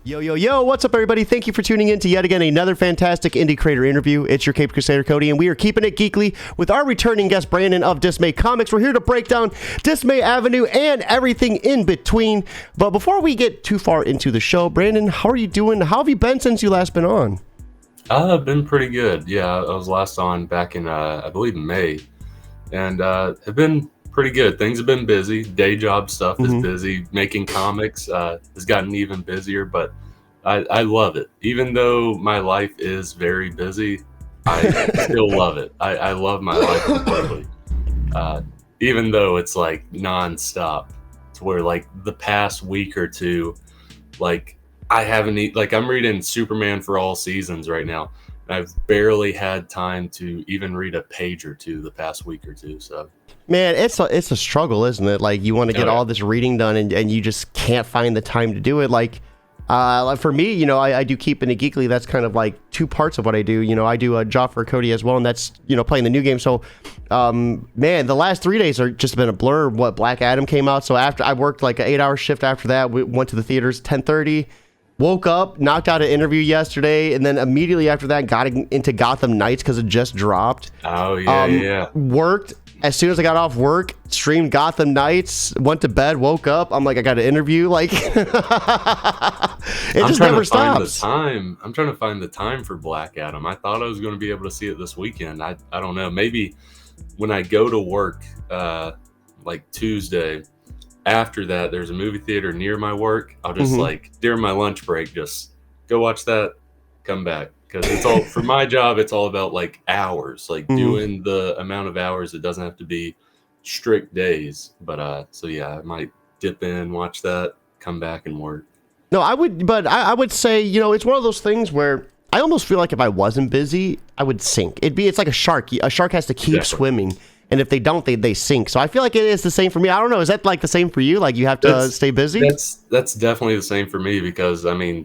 Yo, yo, yo, what's up, everybody? Thank you for tuning in to yet again another fantastic indie creator interview. It's your Cape Crusader Cody, and we are keeping it geekly with our returning guest, Brandon of Dismay Comics. We're here to break down Dismay Avenue and everything in between. But before we get too far into the show, Brandon, how are you doing? How have you been since you last been on? I've been pretty good. Yeah, I was last on back in, I believe, May, and have been pretty good. Things have been busy. Day job stuff is busy. Making comics has gotten even busier, but I love it. Even though my life is very busy, I still love it. I love my life completely. Even though it's like nonstop, to where like the past week or two, like I haven't like I'm reading Superman for All Seasons right now. I've barely had time to even read a page or two the past week or two. So, man, it's a struggle, isn't it? Like you want to get all this reading done, and you just can't find the time to do it. Like for me, you know, I do Keeping It Geekly. That's kind of like two parts of what I do. You know, I do a job for Cody as well, and that's, you know, playing the new game. So, man, the last 3 days are just been a blur. What, Black Adam came out. So after I worked like an 8-hour shift after that, we went to the theaters 10:30. Woke up, knocked out an interview yesterday, and then immediately after that got into Gotham Knights because it just dropped. Oh, yeah. Worked. As soon as I got off work, streamed Gotham Knights, went to bed, woke up. I'm like, I got an interview. Like, it just never stops. I'm trying to find the time for Black Adam. I thought I was going to be able to see it this weekend. I don't know. Maybe when I go to work, like Tuesday, after that, there's a movie theater near my work. I'll just like during my lunch break, just go watch that, come back. Because it's all for my job, it's all about like hours, like doing the amount of hours. It doesn't have to be strict days. But so yeah, I might dip in, watch that, come back and work. No, I would, but I would say, you know, it's one of those things where I almost feel like if I wasn't busy, I would sink. It's like a shark. A shark has to keep swimming. And if they don't, they sink. So I feel like it is the same for me. I don't know. Is that like the same for you? Like you have to stay busy? That's definitely the same for me because, I mean,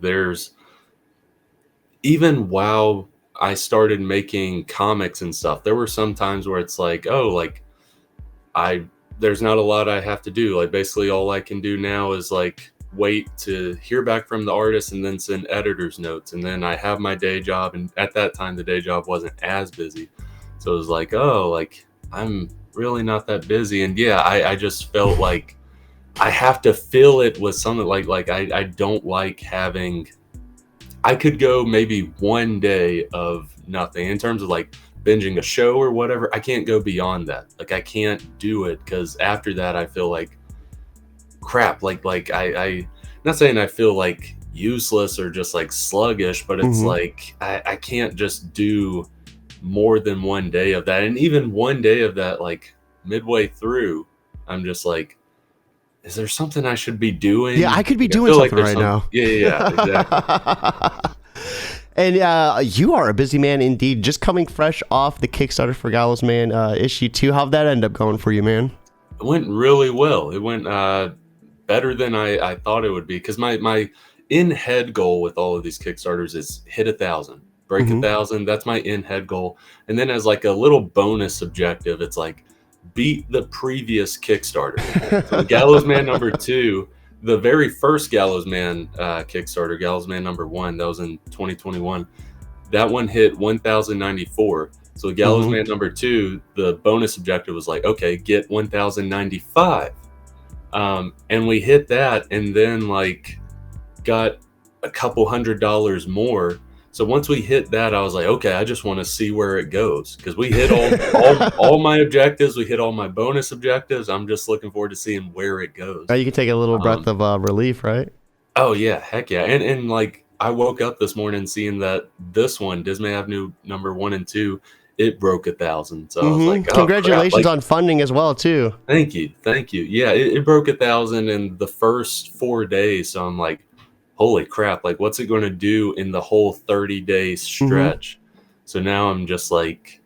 even while I started making comics and stuff, there were some times where it's like, oh, like there's not a lot I have to do. Like basically all I can do now is like wait to hear back from the artist and then send editor's notes. And then I have my day job. And at that time, the day job wasn't as busy. So it was like, oh, like I'm really not that busy. And yeah, I just felt like I have to fill it with something like I don't like having. I could go maybe one day of nothing in terms of like binging a show or whatever. I can't go beyond that. Like I can't do it because after that I feel like crap. Like I not saying I feel like useless or just like sluggish, but it's like I can't just do more than one day of that. And even one day of that, like midway through, I'm just like, is there something I should be doing? Yeah, I could be doing something right now. Yeah, exactly. And you are a busy man indeed. Just coming fresh off the Kickstarter for Gallows Man issue 2. How'd that end up going for you, man? It went really well. It went better than I thought it would be. Because my in-head goal with all of these Kickstarters is hit 1,000. Break 1,000. That's my in-head goal. And then as like a little bonus objective, it's like, beat the previous Kickstarter. So Gallows Man number 2, the very first Gallows Man Kickstarter, Gallows Man number 1, that was in 2021. That one hit 1,094. So Gallows Man number 2, the bonus objective was like, okay, get 1,095. And we hit that and then like got a couple $100 more. So once we hit that, I was like, okay, I just want to see where it goes because we hit all my objectives. We hit all my bonus objectives. I'm just looking forward to seeing where it goes. You can take a little breath of relief, right? Oh yeah, heck yeah. And like I woke up this morning seeing that this one, Dismay Avenue number 1 and 2, it broke 1,000. So I was like, oh, congratulations on funding as well too. Thank you. Yeah, it broke 1,000 in the first 4 days. So I'm like, holy crap, like what's it going to do in the whole 30-day stretch? So now I'm just like,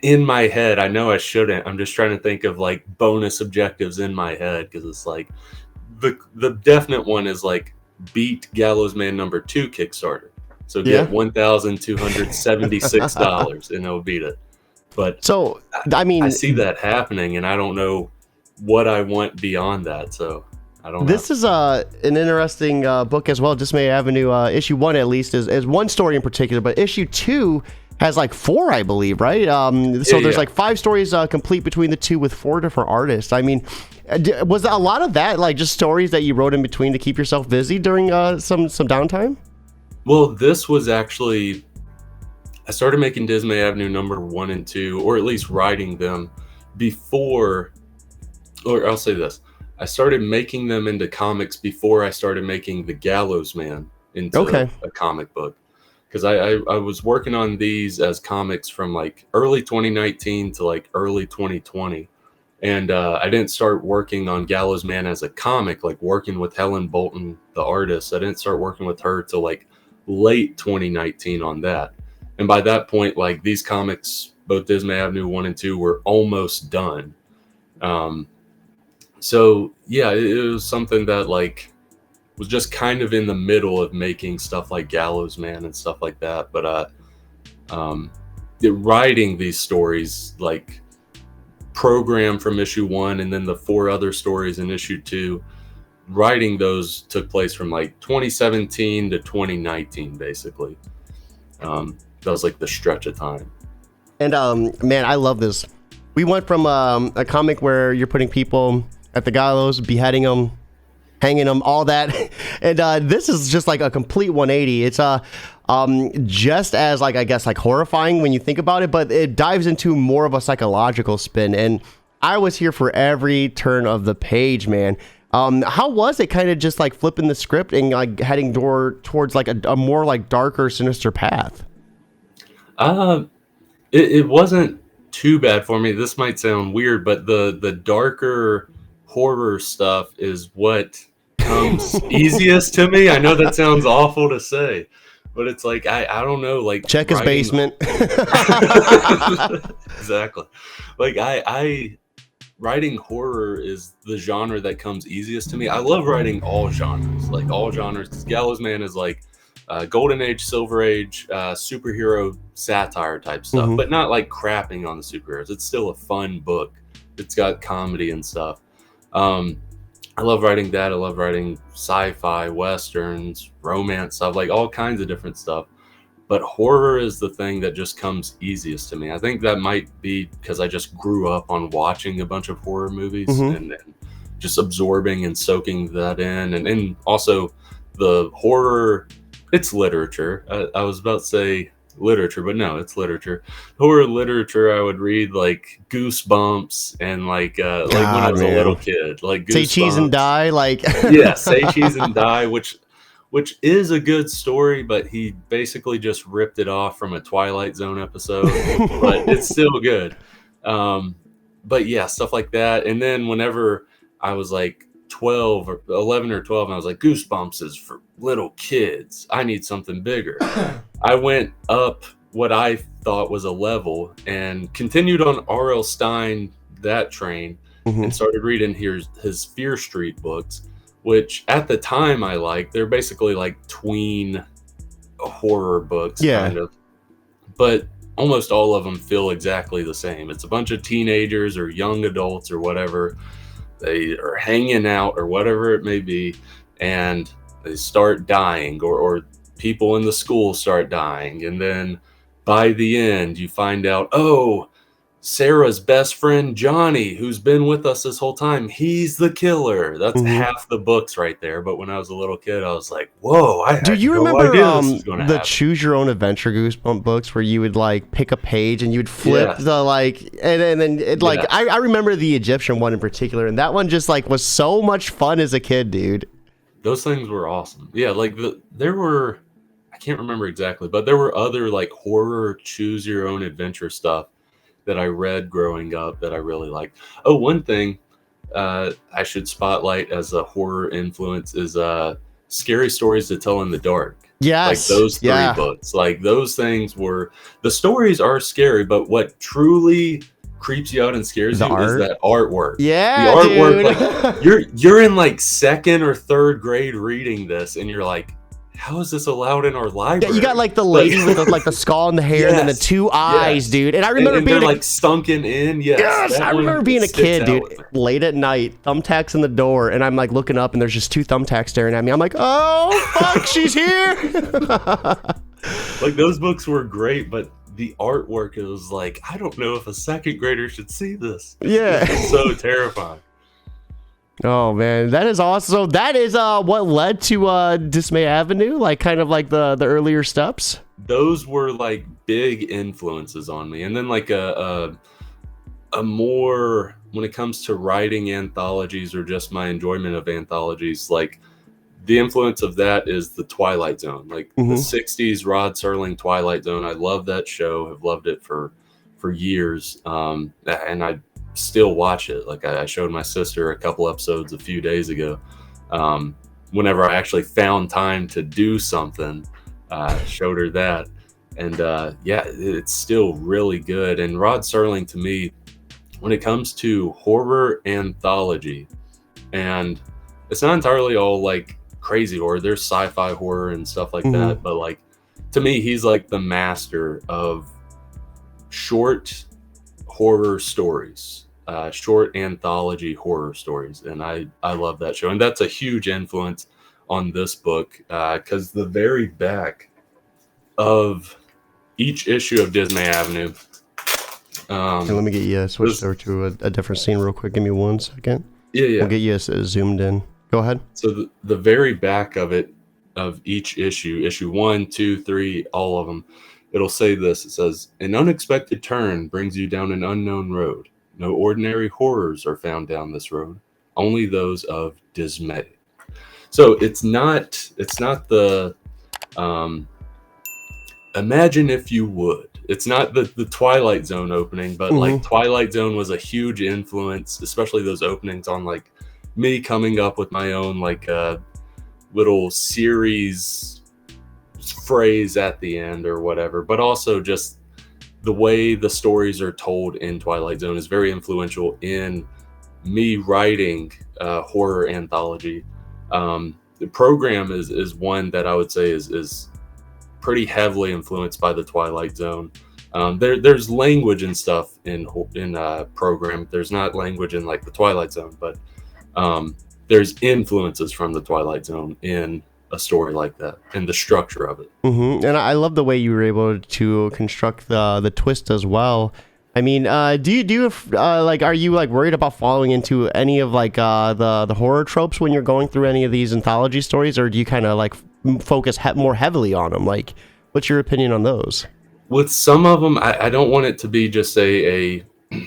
in my head, I know I shouldn't. I'm just trying to think of like bonus objectives in my head because it's like the definite one is like beat Gallows Man number 2 Kickstarter. So get $1,276 and it'll beat it. But so I mean, I see that happening and I don't know what I want beyond that. So I don't know. This is an interesting book as well. Dismay Avenue, issue 1 at least is one story in particular, but issue 2 has like 4, I believe, right? So there's like 5 stories complete between the 2 with 4 different artists. I mean, was a lot of that like just stories that you wrote in between to keep yourself busy during some downtime? Well, this was actually, I started making Dismay Avenue number 1 and 2, or at least writing them before, or I'll say this. I started making them into comics before I started making The Gallows Man into a comic book. Because I was working on these as comics from like early 2019 to like early 2020. And I didn't start working on Gallows Man as a comic, like working with Helen Bolton, the artist. I didn't start working with her till like late 2019 on that. And by that point, like these comics, both Dismay Avenue 1 and 2 were almost done. So yeah, it was something that like was just kind of in the middle of making stuff like Gallows Man and stuff like that. But writing these stories, like program from issue 1 and then the 4 other stories in issue 2, writing those took place from like 2017 to 2019, basically. That was like the stretch of time. And man, I love this. We went from a comic where you're putting people at the gallows, beheading them, hanging them, all that, and this is just like a complete 180. It's just as like, I guess, like horrifying when you think about it, but it dives into more of a psychological spin, and I was here for every turn of the page, man. How was it kind of just like flipping the script and like heading towards like a more like darker, sinister path? It wasn't too bad for me. This might sound weird, but the darker horror stuff is what comes easiest to me. I know that sounds awful to say, but it's like I don't know, like check his basement. Exactly. Like I writing horror is the genre that comes easiest to me. I love writing all genres, like all genres. Gallows Man is like Golden Age, Silver Age, superhero satire type stuff, but not like crapping on the superheroes. It's still a fun book. It's got comedy and stuff. I love writing that. I love writing sci-fi, westerns, romance stuff, like all kinds of different stuff. But horror is the thing that just comes easiest to me. I think that might be because I just grew up on watching a bunch of horror movies and just absorbing and soaking that in. And also the horror, it's literature. I was about to say literature, but no, it's literature. Horror literature, I would read like Goosebumps and like when I was a little kid, like Goosebumps. Say Cheese and Die, like yeah, Say Cheese and Die, which is a good story, but he basically just ripped it off from a Twilight Zone episode, but it's still good. But yeah, stuff like that. And then whenever I was like 12 or 11 or 12, and I was like, Goosebumps is for little kids. I need something bigger. I went up what I thought was a level and continued on R.L. Stine, that train, and started reading his Fear Street books, which at the time I liked. They're basically like tween horror books, kind of. But almost all of them feel exactly the same. It's a bunch of teenagers or young adults or whatever. They are hanging out or whatever it may be, and they start dying, or people in the school start dying. And then by the end, you find out, oh, Sarah's best friend, Johnny, who's been with us this whole time, he's the killer. That's half the books right there. But when I was a little kid, I was like, whoa, I had you no remember idea this was gonna the happen. Choose Your Own Adventure Goosebump books where you would like pick a page and you would flip the like, and then it like, I remember the Egyptian one in particular, and that one just like was so much fun as a kid, dude. Those things were awesome. Yeah, like there were, I can't remember exactly, but there were other like horror choose your own adventure stuff that I read growing up that I really liked. Oh, one thing I should spotlight as a horror influence is Scary Stories to Tell in the Dark. Yes. Like those 3 books. Like those things were, the stories are scary, but what truly creeps you out and scares you is that artwork. Yeah, the artwork, dude. like you're in like 2nd or 3rd grade reading this and you're like, how is this allowed in our library? Yeah, you got like the lady with like the skull and the hair, and then the two eyes, dude. And I remember being they're like sunken in. Yes, I remember being a kid, dude. Late at night, thumbtacks in the door, and I'm like looking up, and there's just two thumbtacks staring at me. I'm like, oh fuck, she's here. Like those books were great, but the artwork, it was like, I don't know if a second grader should see this. Yeah, it's so terrifying. Oh man, that is awesome. So that is what led to Dismay Avenue, like kind of like the earlier steps. Those were like big influences on me, and then like a more, when it comes to writing anthologies or just my enjoyment of anthologies, like the influence of that is the Twilight Zone, like the 60s Rod Serling Twilight Zone. I love that show. I've loved it for years, and I still watch it. Like I showed my sister a couple episodes a few days ago. Whenever I actually found time to do something, showed her that, and yeah, it's still really good. And Rod Serling, to me, when it comes to horror anthology, and it's not entirely all like crazy horror, there's sci-fi horror and stuff like that, but like to me, he's like the master of short horror stories, short anthology horror stories, and I love that show. And that's a huge influence on this book, because the very back of each issue of Dismay Avenue, let me get you switched over to a different scene real quick. Give me 1 second. Yeah. We'll get you zoomed in. Go ahead. So the very back of it, of each issue 1, 2, 3, all of them, it'll say this. It says, an unexpected turn brings you down an unknown road. No ordinary horrors are found down this road, only those of dismay. So it's not the imagine if you would. It's not the Twilight Zone opening, but like Twilight Zone was a huge influence, especially those openings, on like me coming up with my own like little series phrase at the end or whatever. But also just the way the stories are told in Twilight Zone is very influential in me writing horror anthology. The program is one that I would say is pretty heavily influenced by the Twilight Zone. There's language and stuff in program. There's not language in like the Twilight Zone, but there's influences from the Twilight Zone in a story like that and the structure of it. And I love the way you were able to construct the twist as well. I mean, do you like, are you like worried about falling into any of like the horror tropes when you're going through any of these anthology stories, or do you kind of like focus more heavily on them? Like, what's your opinion on those? With some of them, I don't want it to be just a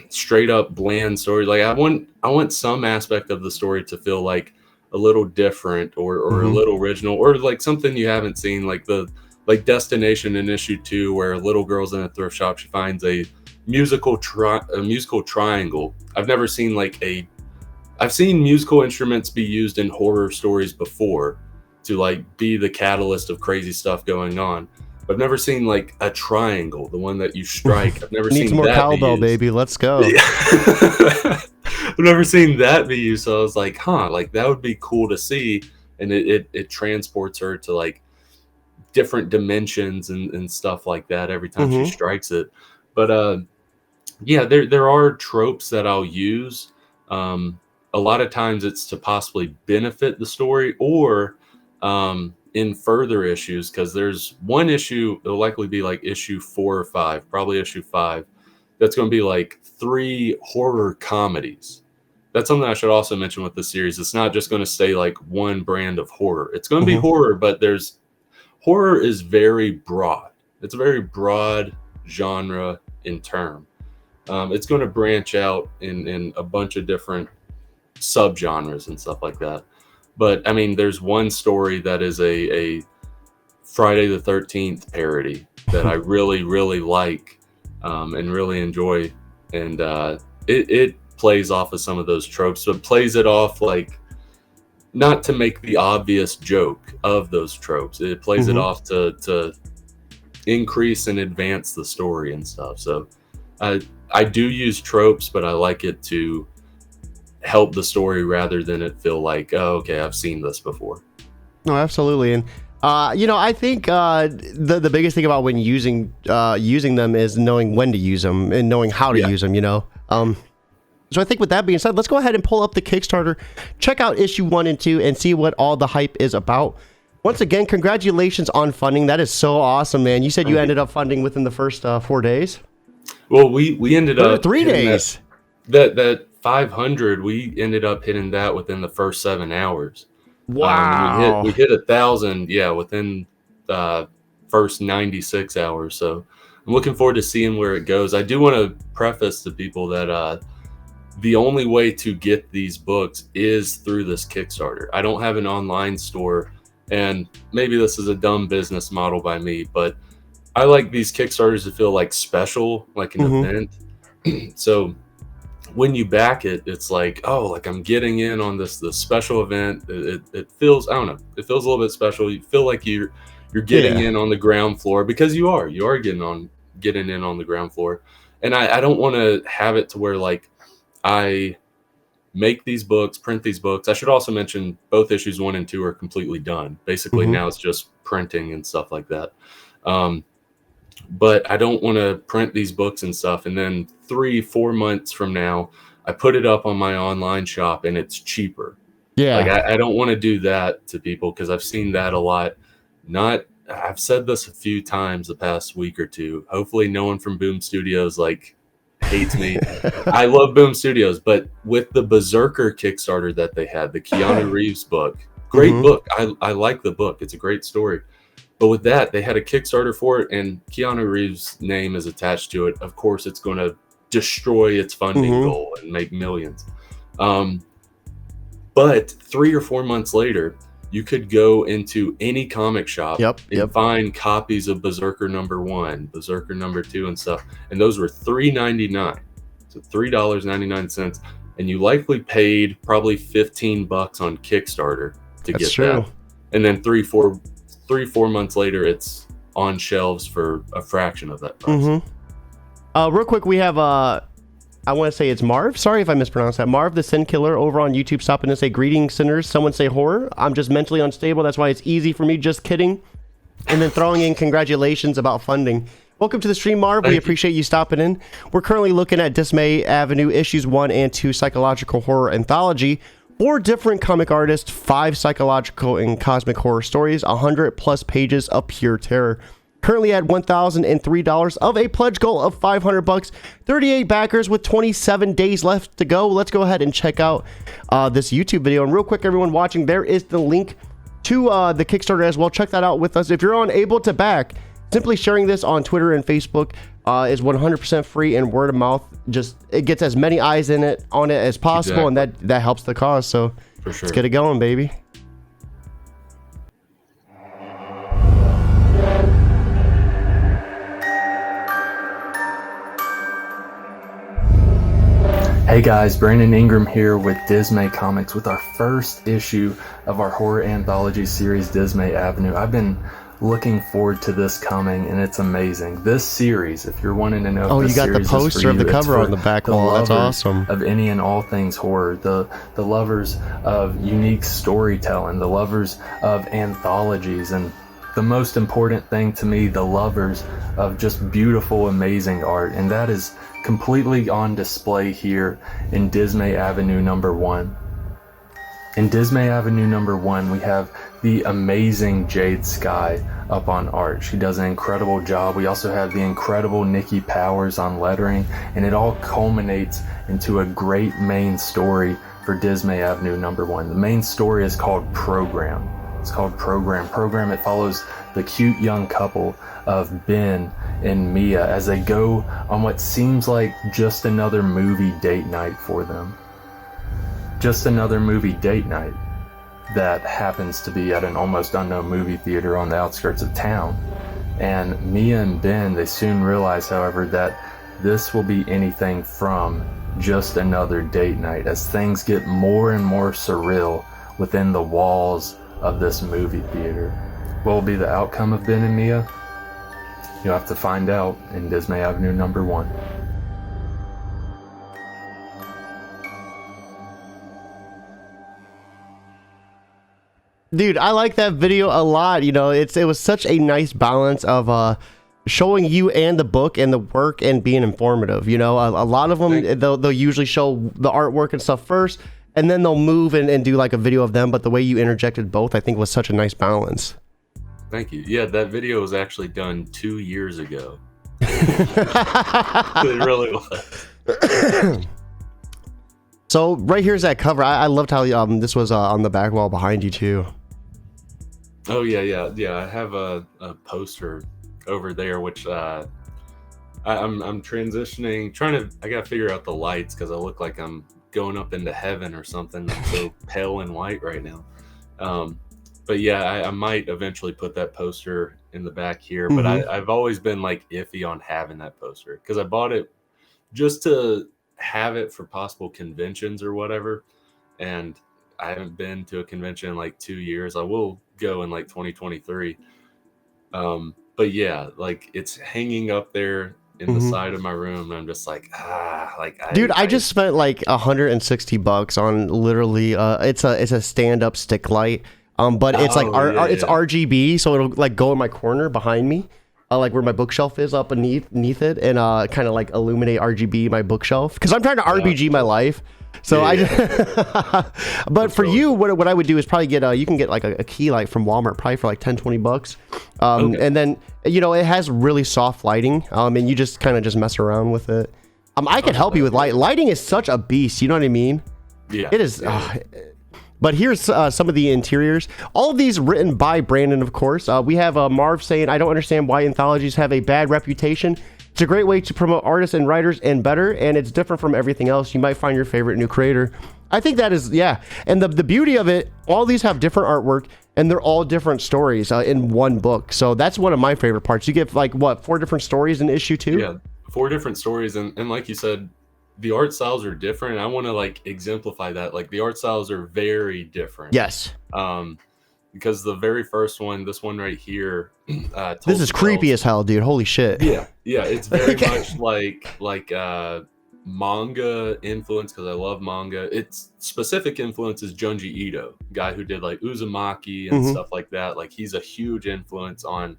straight up bland story. Like I want some aspect of the story to feel like a little different or a little original, or like something you haven't seen, like Destination in issue 2, where a little girl's in a thrift shop. She finds a musical triangle. I've never seen I've seen musical instruments be used in horror stories before to like be the catalyst of crazy stuff going on. I've never seen like a triangle, the one that you strike. I've never Needs seen more that cowbell, baby. Let's go. I've never seen that be used, so I was like, like that would be cool to see, and it transports her to like different dimensions and stuff like that every time she strikes it. But yeah, there are tropes that I'll use. A lot of times it's to possibly benefit the story, or in further issues, because there's one issue, it'll likely be like issue 4 or 5, probably issue 5, that's going to be like 3 horror comedies. That's something I should also mention with the series. It's not just going to stay like one brand of horror. It's going to be horror, but horror is very broad. It's a very broad genre in term. It's going to branch out in a bunch of different subgenres and stuff like that. But I mean, there's one story that is a Friday the 13th parody that I really, really like and really enjoy. And it plays off of some of those tropes, but plays it off like not to make the obvious joke of those tropes. It plays it off to increase and advance the story and stuff. So I do use tropes, but I like it to help the story rather than it feel like, oh, okay, I've seen this before. No, absolutely. And I think the biggest thing about when using them is knowing when to use them and knowing how to use them. So I think with that being said, let's go ahead and pull up the Kickstarter, check out issue 1 and 2, and see what all the hype is about. Once again, congratulations on funding. That is so awesome, man. You said you ended up funding within the first 4 days. Well, we ended up 3 days. That 500, we ended up hitting that within the first 7 hours. Wow. We hit 1,000, within the first 96 hours. So I'm looking forward to seeing where it goes. I do want to preface to people that the only way to get these books is through this Kickstarter. I don't have an online store, and maybe this is a dumb business model by me, but I like these Kickstarters to feel like special, like an event. So when you back it, it's like, oh, like I'm getting in on this special event. It feels, I don't know, it feels a little bit special. You feel like you're getting in on the ground floor, because you are getting in on the ground floor. And I don't want to have it to where like I make these books, print these books. I should also mention both issues 1 and 2 are completely done. Basically now it's just printing and stuff like that. But I don't want to print these books and stuff, and then 3-4 months from now, I put it up on my online shop and it's cheaper. Yeah. Like I don't want to do that to people, because I've seen that a lot. I've said this a few times the past week or two. Hopefully no one from Boom Studios like hates me. I love Boom Studios, but with the Berserker Kickstarter that they had, the Keanu Reeves book, great book. I like the book. It's a great story. But with that, they had a Kickstarter for it, and Keanu Reeves' name is attached to it. Of course, it's going to destroy its funding goal and make millions. But 3 or 4 months later, you could go into any comic shop and find copies of Berserker #1, Berserker #2, and stuff. And those were $3.99, so $3.99. And you likely paid probably $15 on Kickstarter to get that. And then 3-4 months later, it's on shelves for a fraction of that price. Real quick, we have I want to say it's Marv. Sorry if I mispronounced that. Marv the Sin Killer over on YouTube stopping to say, greetings, sinners. Someone say horror. I'm just mentally unstable. That's why it's easy for me. Just kidding. And then throwing in congratulations about funding. Welcome to the stream, Marv. We appreciate you stopping in. We're currently looking at Dismay Avenue issues 1 and 2 psychological horror anthology. 4 different comic artists, 5 psychological and cosmic horror stories, 100+ pages of pure terror. Currently at $1,003 of a pledge goal of $500. 38 backers with 27 days left to go. Let's go ahead and check out this YouTube video. And real quick, everyone watching, there is the link to the Kickstarter as well. Check that out with us. If you're unable to back, simply sharing this on Twitter and Facebook is 100% free, and word of mouth, just it gets as many eyes on it as possible, and that helps the cause. So for sure, let's get it going, baby. Hey guys, Brandon Ingram here with Dismay Comics with our first issue of our horror anthology series, Dismay Avenue. I've been looking forward to this coming, and it's amazing. This series, if you're wanting to know, you got the poster of the cover on the back wall. That's awesome. Of any and all things horror, the lovers of unique storytelling, the lovers of anthologies, and the most important thing to me, the lovers of just beautiful, amazing art. And that is completely on display here in Dismay Avenue #1. In Dismay Avenue #1, we have the amazing Jade Sky up on art. She does an incredible job. We also have the incredible Nikki Powers on lettering, and it all culminates into a great main story for Dismay Avenue #1. The main story is called Program. It's called Program. Program, it follows the cute young couple of Ben and Mia as they go on what seems like just another movie date night for them. Just another movie date night that happens to be at an almost unknown movie theater on the outskirts of town. And Mia and Ben, they soon realize, however, that this will be anything from just another date night as things get more and more surreal within the walls of this movie theater. What will be the outcome of Ben and Mia? You'll have to find out in Dismay Avenue #1. Dude, I like that video a lot. You know, it was such a nice balance of showing you and the book and the work and being informative. You know, a lot of them, they'll usually show the artwork and stuff first, and then they'll move and do like a video of them. But the way you interjected both, I think, was such a nice balance. Thank you. Yeah, that video was actually done 2 years ago. It really was. So right here's that cover. I loved how this was on the back wall behind you too. Oh yeah. I have a poster over there, which I'm transitioning. I gotta figure out the lights because I look like I'm going up into heaven or something. I'm so pale and white right now. But yeah, I might eventually put that poster in the back here. But I've always been like iffy on having that poster because I bought it just to have it for possible conventions or whatever, and I haven't been to a convention in like 2 years. I will go in like 2023. But yeah, like it's hanging up there in the side of my room, and I'm just like, dude, I just spent like $160 on literally it's a stand-up stick light, but it's like it's RGB, so it'll like go in my corner behind me, like where my bookshelf is up beneath it, and kind of like illuminate RGB my bookshelf because I'm trying to RBG my life. So but for you, what I would do is probably get you can get like a key light from Walmart probably for like $10-20, and then you know it has really soft lighting, and you just kind of just mess around with it. I can help you with lighting is such a beast, you know what I mean? Yeah, it is. But here's some of the interiors. All of these written by Brandon, of course. We have Marv saying, I don't understand why anthologies have a bad reputation. It's a great way to promote artists and writers and better, and it's different from everything else. You might find your favorite new creator. I think that is, yeah. And the beauty of it, all these have different artwork, and they're all different stories in one book. So that's one of my favorite parts. You get like, what, 4 different stories in issue 2? Yeah, 4 different stories. And like you said, the art styles are different. I want to like exemplify that. Like the art styles are very different. Yes. Because the very first one, this one right here, this is creepy as hell, dude. Holy shit. Yeah, it's very much like manga influence because I love manga. Its specific influence is Junji Ito, guy who did like Uzumaki and stuff like that. Like he's a huge influence on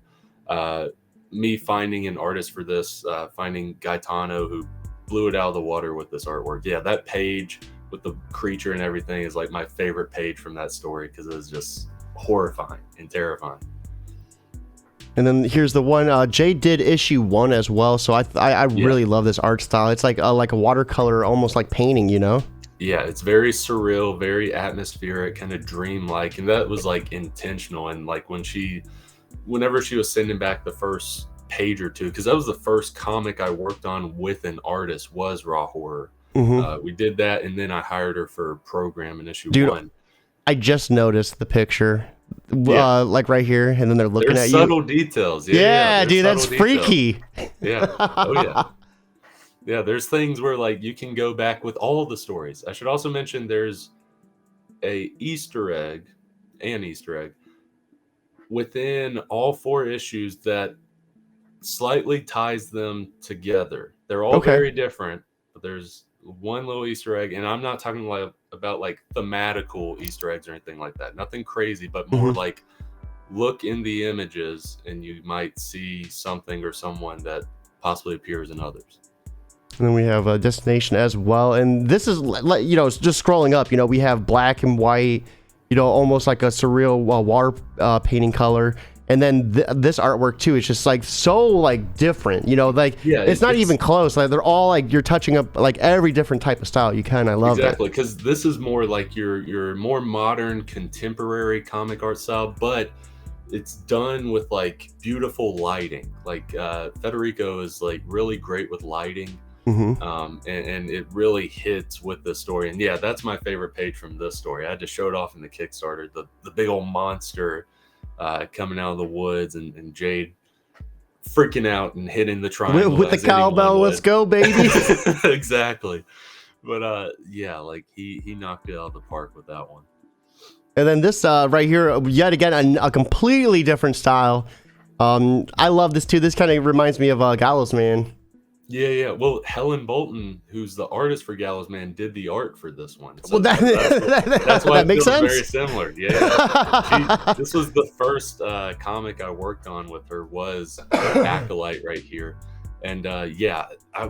me finding an artist for this, finding Gaetano, who blew it out of the water with this artwork. Yeah, that page with the creature and everything is like my favorite page from that story because it was just horrifying and terrifying. And then here's the one Jay did issue 1 as well, so I really love this art style. It's like a watercolor, almost like painting, you know? Yeah, it's very surreal, very atmospheric, kind of dreamlike, and that was like intentional. And like whenever she was sending back the first page or 2, because that was the first comic I worked on with an artist, was Raw Horror. We did that, and then I hired her for program in issue 1. I just noticed the picture, like right here, and then they're looking at you. Subtle details. Yeah, dude, that's freaky. Yeah. Oh yeah. Yeah, there's things where like you can go back with all the stories. I should also mention there's an Easter egg within all 4 issues that slightly ties them together. They're all very different, but there's one little Easter egg, and I'm not talking about like thematical Easter eggs or anything like that. Nothing crazy, but more like look in the images and you might see something or someone that possibly appears in others. And then we have a destination as well, and this is, you know, just scrolling up, you know, we have black and white, you know, almost like a surreal water painting color. And then this artwork too, it's just like so like different, you know, like it's not even close. Like they're all like you're touching up like every different type of style. You kind of love it. Exactly, because this is more like your more modern contemporary comic art style, but it's done with like beautiful lighting. Like Federico is like really great with lighting, and it really hits with the story. And yeah, that's my favorite page from this story. I had to show it off in the Kickstarter. The big old monster coming out of the woods, and Jade freaking out and hitting the triangle with the cowbell. Let's go, baby. Exactly. But yeah, like he knocked it out of the park with that one. And then this right here, yet again, a completely different style. I love this too. This kind of reminds me of Gallows Man. Yeah. Well, Helen Bolton, who's the artist for Gallows Man, did the art for this one. So Well, that's why that it makes feels sense. very similar. This was the first comic I worked on with her, was Acolyte right here. And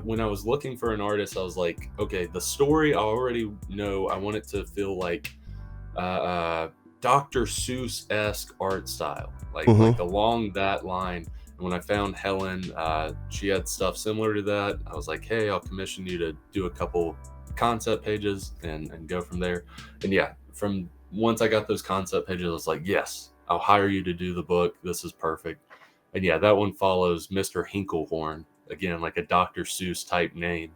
when I was looking for an artist, I was like, okay, the story I already know. I want it to feel like Dr. Seuss-esque art style, like along that line. When I found Helen, she had stuff similar to that. I was like, hey, I'll commission you to do a couple concept pages and go from there. And from once I got those concept pages, I was like, yes, I'll hire you to do the book. This is perfect. And that one follows Mr. Hinklehorn, again, like a Dr. Seuss type name.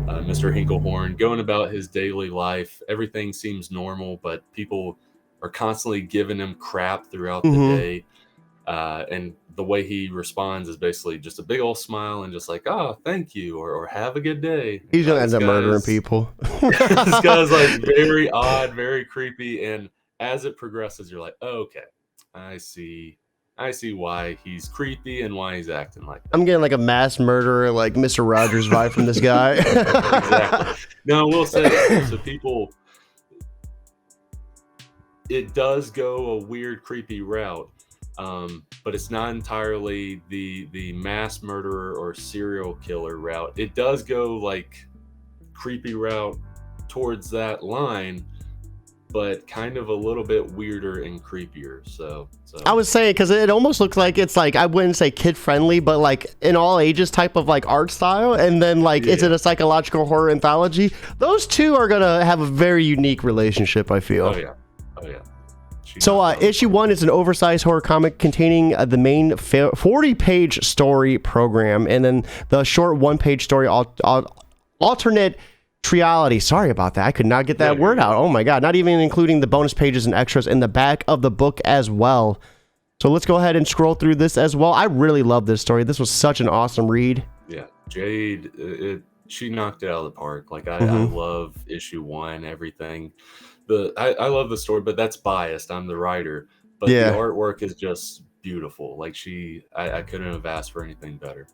Mr. Hinklehorn going about his daily life. Everything seems normal, but people are constantly giving him crap throughout the day. And the way he responds is basically just a big old smile and just like, oh, thank you, or have a good day. He's gonna end up murdering people. This guy's like very odd, very creepy, and as it progresses, you're like, oh, okay, I see why he's creepy and why he's acting like that. I'm getting like a mass murderer, like Mr. Rogers vibe from this guy. Exactly. Now, I will say, so people, it does go a weird, creepy route. But it's not entirely the mass murderer or serial killer route. It does go like creepy route towards that line, but kind of a little bit weirder and creepier. So I was saying, because it almost looks like it's like, I wouldn't say kid friendly, but like in all ages type of like art style. And then like, it's in a psychological horror anthology. Those two are gonna have a very unique relationship, I feel. Oh yeah. So issue 1 is an oversized horror comic containing the main 40-page story program, and then the short 1-page story alternate triality. Sorry about that. I could not get that word out. Oh my God. Not even including the bonus pages and extras in the back of the book as well. So let's go ahead and scroll through this as well. I really love this story. This was such an awesome read. Yeah. Jade, she knocked it out of the park. Like I love issue 1, everything. I love the story, but that's biased. I'm the writer, but the artwork is just beautiful. Like I couldn't have asked for anything better.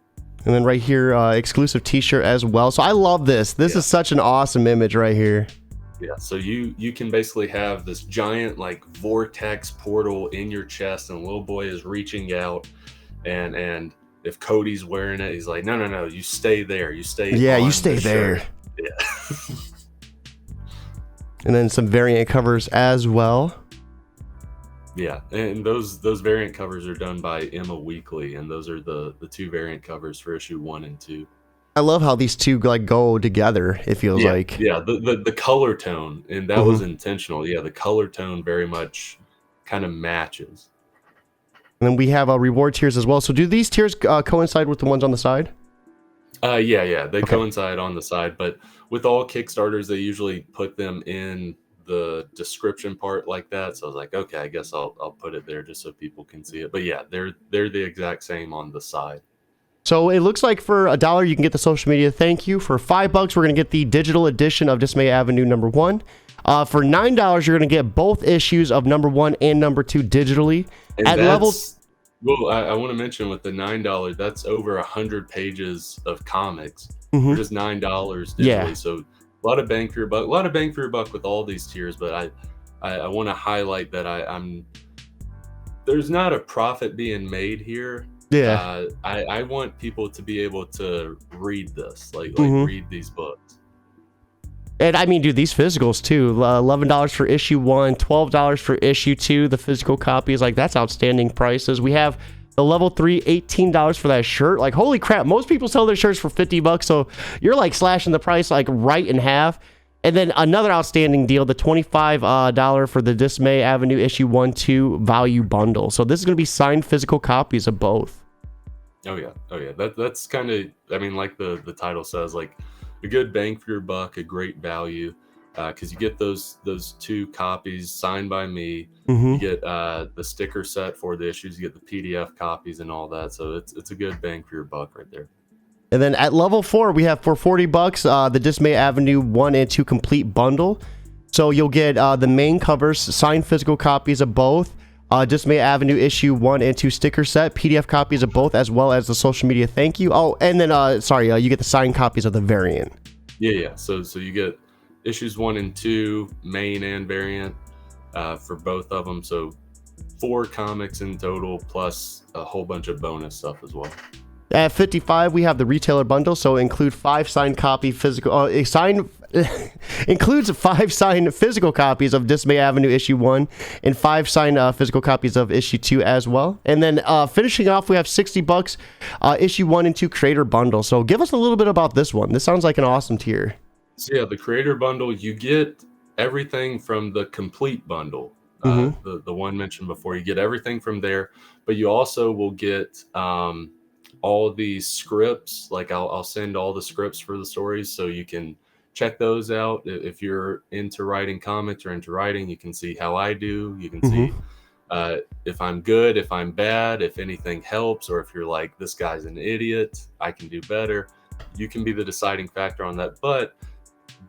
And then right here, exclusive t-shirt as well. So I love this. This is such an awesome image right here. Yeah. So you can basically have this giant like vortex portal in your chest, and a little boy is reaching out, and if Cody's wearing it, he's like, no, you stay there. You stay. Yeah, you stay there. Shirt. Yeah. And then some variant covers as well. Yeah, and those variant covers are done by Emma Weekly, and those are the 2 variant covers for issue 1 and 2. I love how these two like go together. It feels like the color tone, and that was intentional. Yeah, the color tone very much kind of matches. And then we have reward tiers as well. So do these tiers coincide with the ones on the side? They coincide on the side, but with all Kickstarters, they usually put them in the description part like that. So I was like, okay, I guess I'll put it there just so people can see it. But yeah, they're the exact same on the side. So it looks like for $1 you can get the social media thank you. For $5 we're gonna get the digital edition of Dismay Avenue #1. For $9 you're gonna get both issues of #1 and #2 digitally. And at levels. Well, I want to mention with the $9, that's over 100 pages of comics for just $9 digitally. Yeah. So a lot of bang for your buck. A lot of bang for your buck with all these tiers. But I want to highlight that I'm there's not a profit being made here. Yeah. I want people to be able to read this, like read these books. And I mean, dude, these physicals too. $11 for issue 1, $12 for issue 2. The physical copies, like that's outstanding prices. We have the level 3, $18 for that shirt. Like, holy crap! Most people sell their shirts for $50, so you're like slashing the price like right in half. And then another outstanding deal, the $25 for the Dismay Avenue issue 1-2 value bundle. So this is going to be signed physical copies of both. Oh yeah. That's kind of, I mean, like the title says, like a good bang for your buck, a great value, because you get those 2 copies signed by me. You get the sticker set for the issues. You get the PDF copies and all that. So it's a good bang for your buck right there. And then at level 4, we have for $40 the Dismay Avenue 1 and 2 complete bundle. So you'll get the main covers, signed physical copies of both. Dismay Avenue issue 1 and 2 sticker set, PDF copies of both, as well as the social media thank you. Oh, and then you get the signed copies of the variant. Yeah. So you get issues 1 and 2, main and variant, for both of them. So 4 comics in total, plus a whole bunch of bonus stuff as well. At $55, we have the retailer bundle, so include 5 signed copy physical includes 5 signed physical copies of Dismay Avenue issue 1 and 5 signed physical copies of issue 2 as well. And then finishing off, we have $60 issue 1 and 2 creator bundle. So give us a little bit about this one. This sounds like an awesome tier. So yeah, the creator bundle, you get everything from the complete bundle, the one mentioned before. You get everything from there, but you also will get all the scripts. Like I'll send all the scripts for the stories, so you can check those out. If you're into writing comics or into writing, you can see how I do. You can see if I'm good, if I'm bad, if anything helps, or if you're like, this guy's an idiot, I can do better. You can be the deciding factor on that. But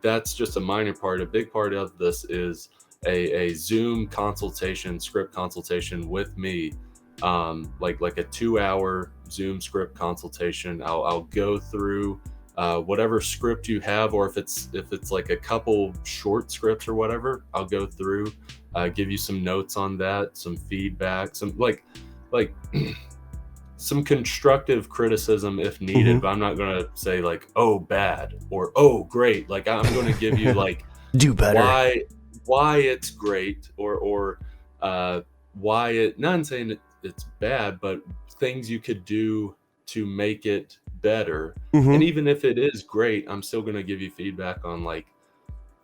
that's just a minor part. A big part of this is a Zoom consultation, script consultation with me, like a 2-hour Zoom script consultation. I'll go through whatever script you have, or if it's like a couple short scripts or whatever, I'll go through, give you some notes on that, some feedback, some like some constructive criticism if needed. But I'm not gonna say like, oh, bad, or oh, great. Like I'm gonna give you like do better, why it's great, or why it, not saying it's bad, but things you could do to make it better. And even if it is great, I'm still going to give you feedback on like,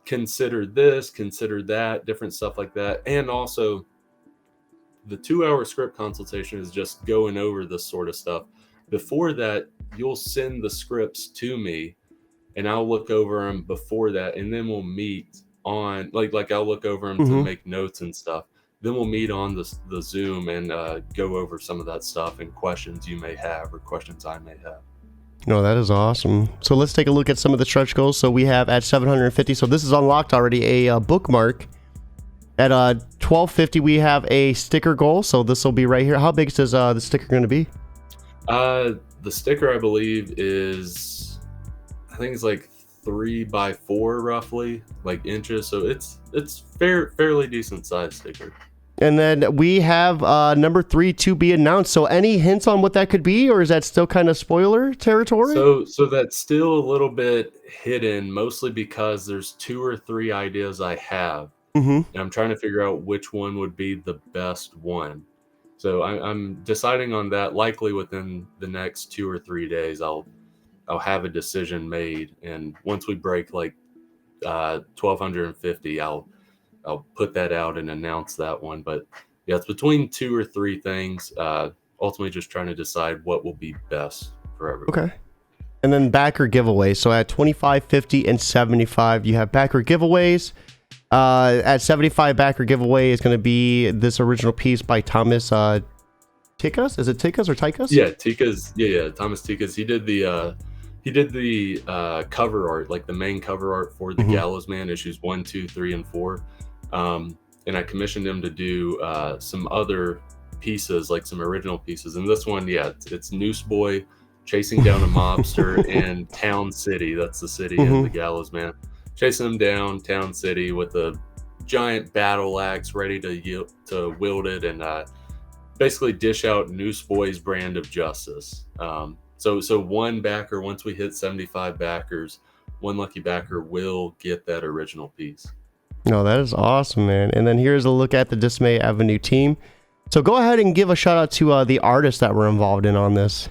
consider this, consider that, different stuff like that. And also the 2-hour script consultation is just going over this sort of stuff. Before that, you'll send the scripts to me and I'll look over them before that, and then we'll meet on like I'll look over them to make notes and stuff. Then we'll meet on the Zoom and go over some of that stuff and questions you may have, or questions I may have. No, that is awesome. So let's take a look at some of the stretch goals. So we have at 750. So this is unlocked already, a bookmark. At 1250, we have a sticker goal. So this will be right here. How big is the sticker going to be? The sticker, I believe, is, I think it's like 3x4 roughly, like inches. So it's fairly decent size sticker. And then we have number 3 to be announced. So any hints on what that could be, or is that still kind of spoiler territory? So that's still a little bit hidden, mostly because there's 2 or 3 ideas I have, and I'm trying to figure out which one would be the best one. So I'm deciding on that. Likely within the next 2 or 3 days, I'll have a decision made, and once we break like 1,250, I'll put that out and announce that one. But yeah, it's between 2 or 3 things. Ultimately, just trying to decide what will be best for everyone. Okay. And then backer giveaways. So at 25, 50, and 75, you have backer giveaways. At 75, backer giveaway is going to be this original piece by Thomas Tikas. Is it Tikas or Tikas? Yeah, Tikas. Yeah, Thomas Tikas. He did the cover art, like the main cover art for the Gallows Man issues 1, 2, 3, and 4. And I commissioned him to do some other pieces, like some original pieces. And this one, yeah, it's Newsboy chasing down a mobster in Town City. That's the city of the Gallows Man. Chasing him down Town City with a giant battle axe ready to wield it and basically dish out Newsboy's brand of justice. So one backer, once we hit 75 backers, one lucky backer will get that original piece. No, that is awesome, man. And then here's a look at the Dismay Avenue team. So go ahead and give a shout out to the artists that were involved in on this.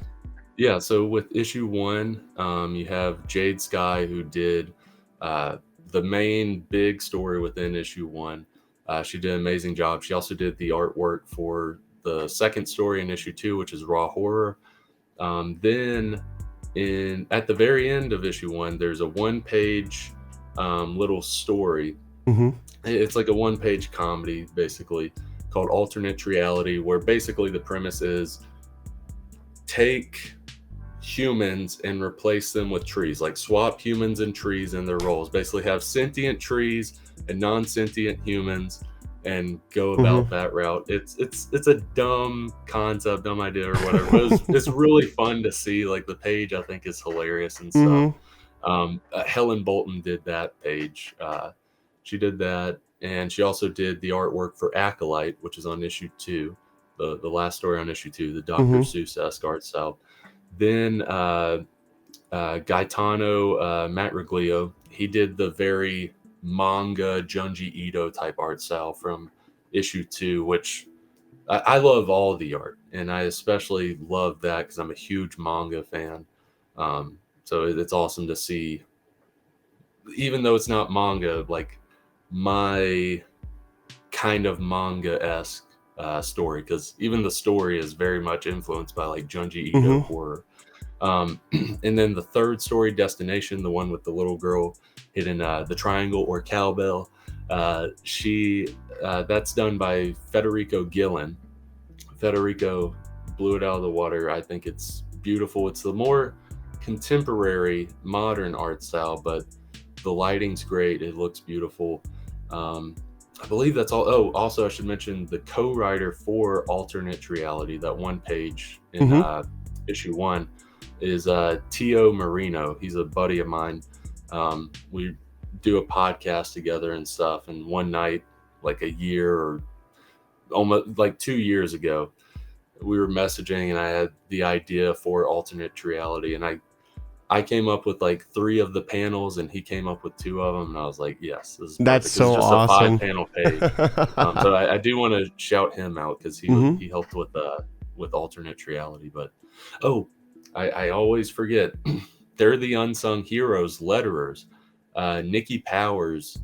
Yeah, so with issue 1, you have Jade Sky, who did the main big story within issue 1. She did an amazing job. She also did the artwork for the second story in issue 2, which is Raw Horror. Then at the very end of issue 1, there's a 1-page little story. It's like a 1-page comedy, basically, called Alternate Reality, where basically the premise is take humans and replace them with trees, like swap humans and trees in their roles. Basically have sentient trees and non-sentient humans, and go about that route. It's a dumb concept, dumb idea or whatever, but it's really fun to see. Like the page I think is hilarious and stuff. Helen Bolton did that page. She did that, and she also did the artwork for Acolyte, which is on issue 2, the last story on issue 2, the Dr. Seuss-esque art style. Then Gaetano Matriglio, he did the very manga Junji Ito type art style from issue 2, which I love all the art, and I especially love that because I'm a huge manga fan. So it's awesome to see, even though it's not manga, like my kind of manga-esque story, because even the story is very much influenced by like Junji Ito horror. And then the third story, Destination, the one with the little girl hitting the triangle or cowbell, that's done by Federico Gillen. Federico blew it out of the water. I think it's beautiful. It's the more contemporary modern art style, but the lighting's great. It looks beautiful. I believe that's all. Oh, also I should mention the co-writer for Alternate Reality, that one page in issue 1, is Tio Marino. He's a buddy of mine. We do a podcast together and stuff, and one night, like a year or almost like 2 years ago, we were messaging and I had the idea for Alternate Reality, and I came up with like 3 of the panels and he came up with 2 of them, and I was like, yes, this is perfect. That's so it's just awesome. a 5-panel page. So I do want to shout him out because he helped with Alternate Reality. But I always forget, they're the unsung heroes, letterers. Nikki Powers,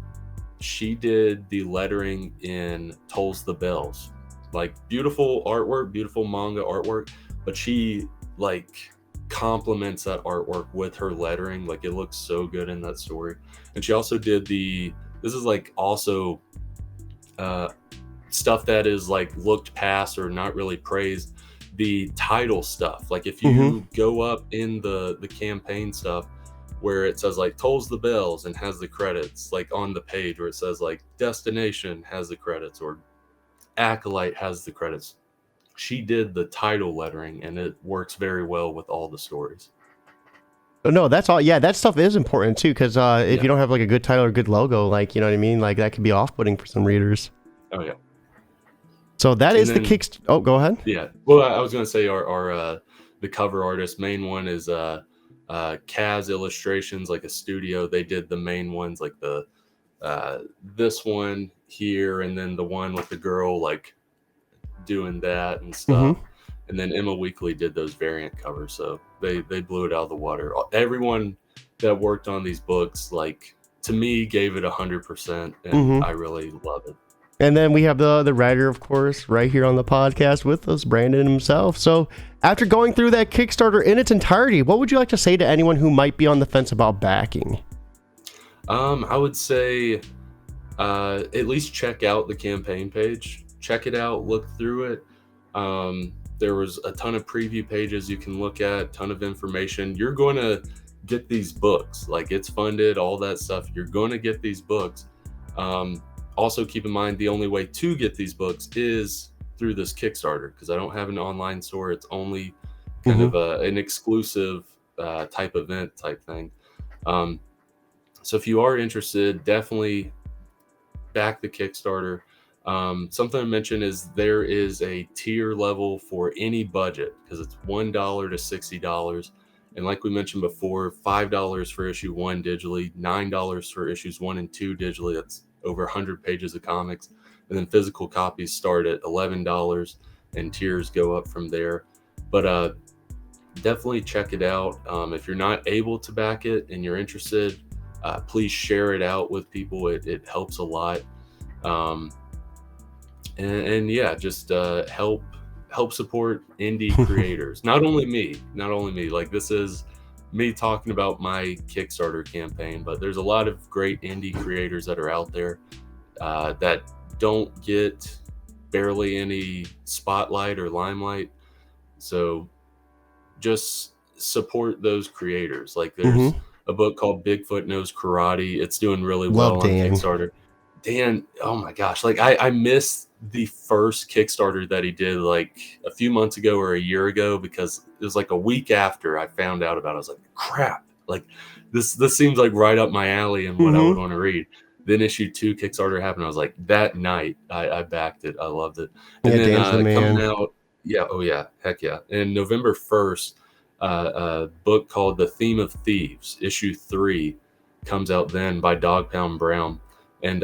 she did the lettering in Tolls the Bells. Like beautiful artwork, beautiful manga artwork, but she like complements that artwork with her lettering. Like it looks so good in that story. And she also did this is like also stuff that is like looked past or not really praised, the title stuff. Like if you go up in the campaign stuff where it says like Tolls the Bells and has the credits, like on the page where it says like Destination has the credits or Acolyte has the credits, she did the title lettering, and it works very well with all the stories. No, that's all. Yeah, that stuff is important too, because if you don't have like a good title or good logo, like, you know what I mean, like that could be off-putting for some readers. Oh yeah. So that is the Kickstarter. Oh, go ahead. Yeah. Well, I was going to say our the cover artist, main one is Kaz Illustrations, like a studio. They did the main ones, like the this one here, and then the one with the girl like doing that and stuff. And then Emma Weekly did those variant covers, so they blew it out of the water. Everyone that worked on these books, like, to me, gave it 100%, and I really love it. And then we have the writer, of course, right here on the podcast with us, Brandon himself. So after going through that Kickstarter in its entirety, what would you like to say to anyone who might be on the fence about backing? I would say at least check out the campaign page. Check it out, look through it. There was a ton of preview pages you can look at, ton of information. You're going to get these books. Like, it's funded, all that stuff. You're going to get these books. Also, keep in mind, the only way to get these books is through this Kickstarter, because I don't have an online store. It's only kind of an exclusive type event type thing. So if you are interested, definitely back the Kickstarter. Something I mentioned is there is a tier level for any budget, because it's $1 to $60. And like we mentioned before, $5 for issue 1 digitally, $9 for issues 1 and 2 digitally. That's over 100 pages of comics. And then physical copies start at $11, and tiers go up from there. But definitely check it out. If you're not able to back it and you're interested, please share it out with people. It helps a lot. And yeah, just help support indie creators. Not only me. Like, this is me talking about my Kickstarter campaign, but there's a lot of great indie creators that are out there that don't get barely any spotlight or limelight. So just support those creators. Like, there's a book called Bigfoot Knows Karate. It's doing really well on Kickstarter. Dan, oh my gosh, like I missed the first Kickstarter that he did like a few months ago or a year ago, because it was like a week after I found out about it. I was like, crap, like this seems like right up my alley and what I would want to read. Then issue 2 Kickstarter happened. I was like, that night I backed it. I loved it. And Yeah, then Dan's the man. coming out, yeah, oh yeah, heck yeah. And November 1st, a book called The Theme of Thieves, issue 3 comes out then by Dog Pound Brown. And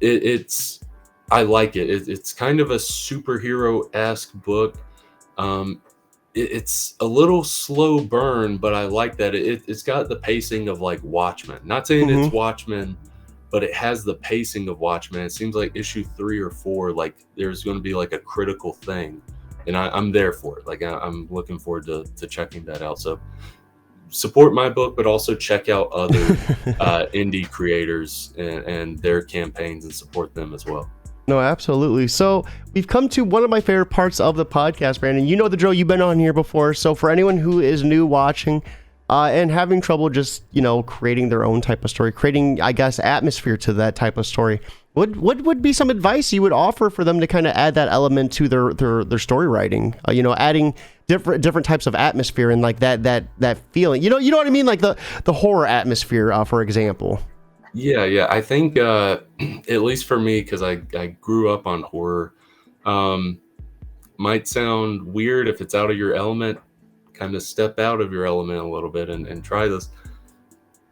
it's I like it. It's kind of a superhero-esque book. It's a little slow burn, but I like that it's got the pacing of like Watchmen. Not saying it's Watchmen, but it has the pacing of Watchmen. It seems like issue 3 or 4, like there's going to be like a critical thing, and I'm there for it. Like I'm looking forward to checking that out. So support my book, but also check out other indie creators and their campaigns and support them as well. No, absolutely. So we've come to one of my favorite parts of the podcast, Brandon. You know the drill. You've been on here before. So for anyone who is new watching and having trouble just, creating their own type of story, creating, I guess, atmosphere to that type of story, what would be some advice you would offer for them to kind of add that element to their story writing? Adding different types of atmosphere and like that feeling. You know what I mean? Like the horror atmosphere, for example. Yeah. I think at least for me, because I grew up on horror, might sound weird if it's out of your element. Kind of step out of your element a little bit and try this.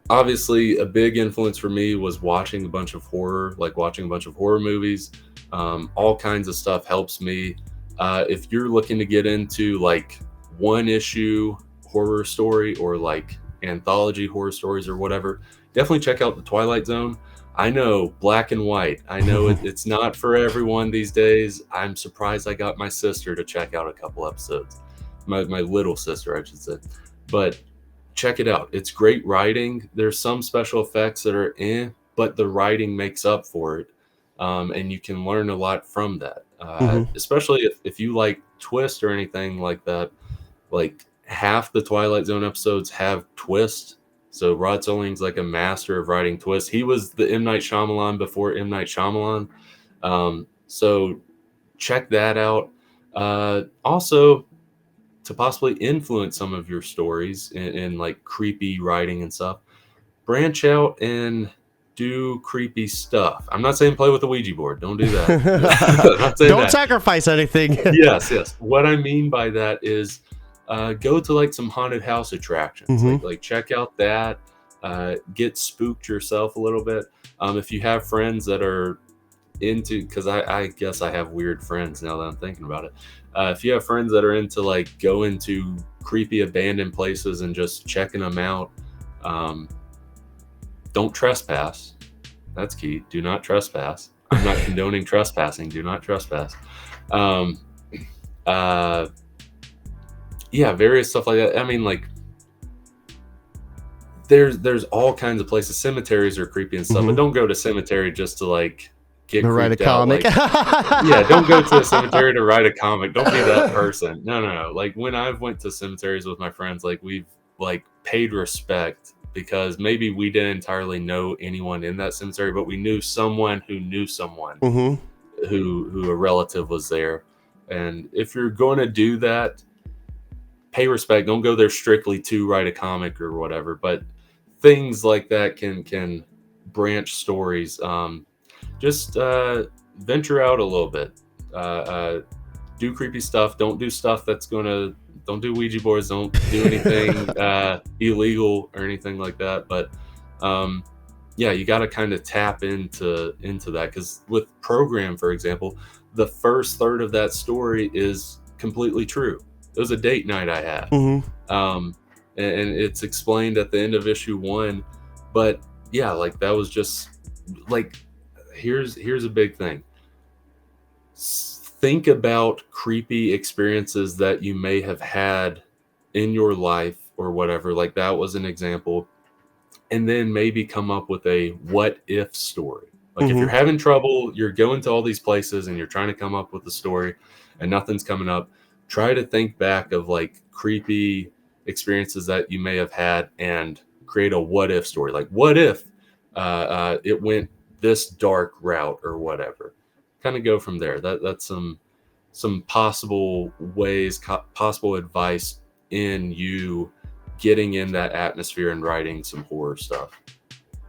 Obviously, a big influence for me was watching a bunch of horror, like watching a bunch of horror movies. All kinds of stuff helps me. If you're looking to get into like one issue horror story or like anthology horror stories or whatever, definitely check out The Twilight Zone. I know, black and white. I know it's not for everyone these days. I'm surprised I got my sister to check out a couple episodes. My little sister, I should say. But check it out. It's great writing. There's some special effects that are but the writing makes up for it. And you can learn a lot from that. Especially if you like twist or anything like that. Like half the Twilight Zone episodes have twist. So Rod Serling's like a master of writing twists. He was the M. Night Shyamalan before M. Night Shyamalan. So check that out. Also, to possibly influence some of your stories in like creepy writing and stuff, branch out and do creepy stuff. I'm not saying play with a Ouija board. Don't do that. Don't sacrifice anything. Yes. What I mean by that is go to like some haunted house attractions. Like check out that. Get spooked yourself a little bit. If you have friends that are into, because I guess I have weird friends now that I'm thinking about it. If you have friends that are into like going to creepy abandoned places and just checking them out, don't trespass. That's key. Do not trespass. I'm not condoning trespassing. Do not trespass. Various stuff like that. I mean, like there's all kinds of places. Cemeteries are creepy and stuff, but don't go to cemetery just to like get write a creeped out. comic. Like, don't go to a cemetery to write a comic. Don't be that person. No. Like when I've went to cemeteries with my friends, like we've like paid respect because maybe we didn't entirely know anyone in that cemetery, but we knew someone who knew someone who a relative was there. And if you're going to do that, pay respect. Don't go there strictly to write a comic or whatever, but things like that can branch stories. Just venture out a little bit. Do creepy stuff. Don't do stuff don't do Ouija boards. Don't do anything illegal or anything like that. But you got to kind of tap into that, because with Program, for example, the first third of that story is completely true. It was a date night I had, and it's explained at the end of issue 1. But like that was just like, here's a big thing. Think about creepy experiences that you may have had in your life or whatever. Like that was an example. And then maybe come up with a what if story. Like if you're having trouble, you're going to all these places and you're trying to come up with a story and nothing's coming up, try to think back of like creepy experiences that you may have had and create a what if story. Like what if it went this dark route or whatever. Kind of go from there. That's some possible ways, possible advice in you getting in that atmosphere and writing some horror stuff.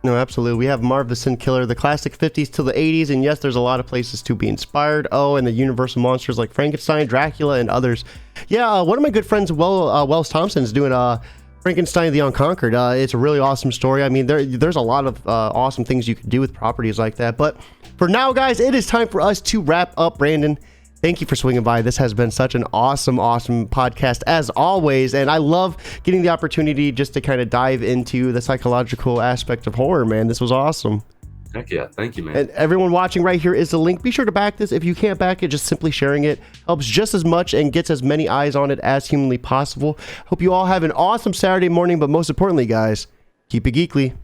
No, absolutely. We have Marv the Sin Killer, the classic 50s till the 80s, and yes, there's a lot of places to be inspired. Oh, and the universal monsters like Frankenstein, Dracula, and others. Yeah, one of my good friends, Wells Thompson, is doing Frankenstein the Unconquered. It's a really awesome story. I mean, there's a lot of awesome things you can do with properties like that. But for now, guys, it is time for us to wrap up. Brandon, thank you for swinging by. This has been such an awesome podcast as always. And I love getting the opportunity just to kind of dive into the psychological aspect of horror, man. This was awesome. Heck yeah. Thank you, man. And everyone watching right here is the link. Be sure to back this. If you can't back it, just simply sharing it helps just as much and gets as many eyes on it as humanly possible. Hope you all have an awesome Saturday morning. But most importantly, guys, keep it geekly.